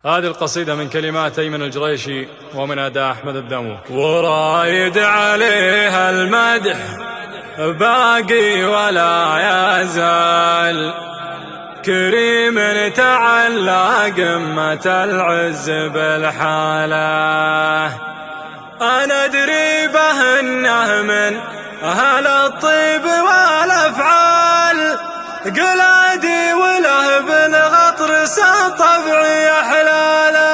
هذه القصيدة من كلمات أيمن الجريشي ومن أداء أحمد الدموك. ورايد عليها المدح باقي ولا يزال، كريم تعلى قمة العز بالحالة. أنا أدري به إنه من أهل الطيب والأفعال، قلادي وله بالغطرس طبعي أحلاله.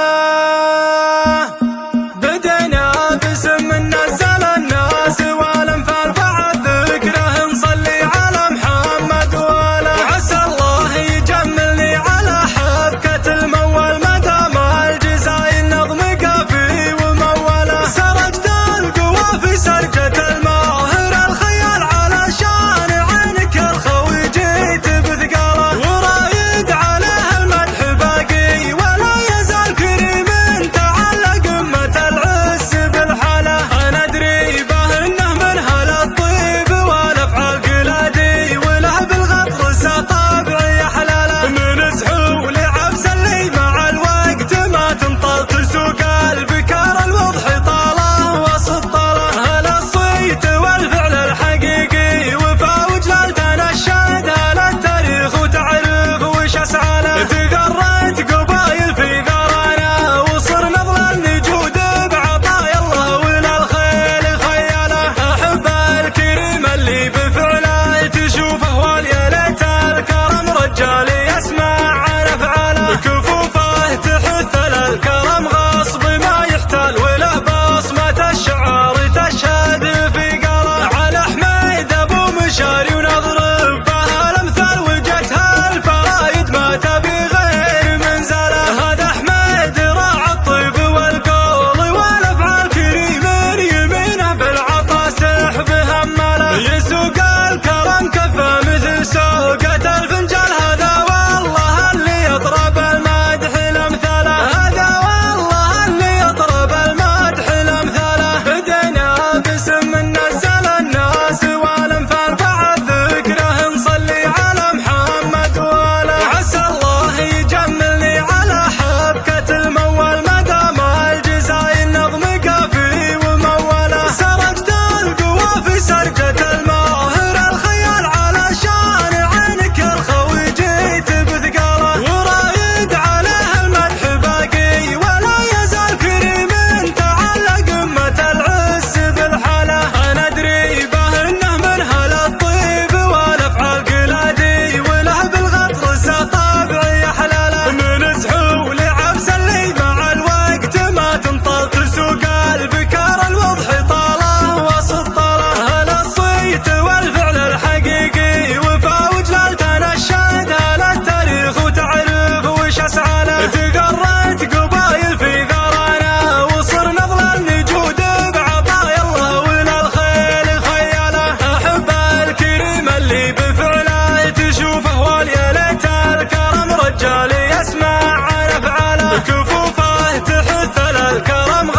بدينا باسم نزل الناس والأنفال بعد ذكره، نصلي على محمد وآله. عسى الله يجملني على حبكة المول مدى ما الجزاء النظم قافي وموله. سرجت القوى في سرجة الماهر الخيال على شان عينك الخوي جيت بثقاله. ورايد عليه المدح باقي ولا يزال، كريم تعلى قمة العز بالحالة. أنا أدري به إنه من أهل الطيب والأفعال، قلادي وله بالغطرس طبعي أحلاله. من سحول عبس اللي مع الوقت ما تنطل، تسوق البكار الوضح طاله وسطله. أهل الصيت والفعل الحقيقي وفا وجلال تنشد أهل التاريخ وتعرف وش أسعاله. تغرت قبايل في ثرانا وصرنا ظلال نجود بعطايا الله وللخيل خياله. أحب الكريم اللي بفعله تشوفه واليا ليت الكرم رجال يسمع عن أفعاله. كفوفه تحث للكرم غصب ما يحتال، وله بصمة الشعار تشهد في قاله. على حميد أبو مشاري ونضرب بها الأمثال، وجتها الفرايد ما تبي غير منزله. هذا حميد راعى الطيب والقول والأفعال، كريم يمينه بالعطا سحب هماله. يسوق الكرم كفه مثل سوقة الفنجال، هذا والله اللي يطرب المدح الأمثاله. هذا والله اللي يطرب المدح الأمثاله. بدينا باسم نزل الناس والأنفال بعد ذكره، نصلي على محمد وآله. عسى الله يجملني على حبكة المول مدى ما الجزاء النظم قافي وموله. سرجت القوى في سرجة الماهر الخيال على شان عينك الخوي جيت بثقاله. ورايد عليه المدح باقي ولا يزال، كريم تعلى قمة العز بالحالة. أنا أدري به إنه من أهل الطيب والأفعال، قلادي وله بالغطرس طبعي أحلاله. من سحول عبس اللي مع الوقت ما تنطل، تسوق البكار الوضح طاله وسطله. أهل الصيت والفعل الحقيقي وفا وجلال تنشد أهل التاريخ وتعرف وش أسعاله. تغرت قبايل في ثرانا وصرنا ظلال نجود بعطايا الله وللخيل خياله. أحب الكريم اللي بفعله تشوفه واليا ليت الكرم رجال يسمع عن أفعاله. كفوفه تحث للكرم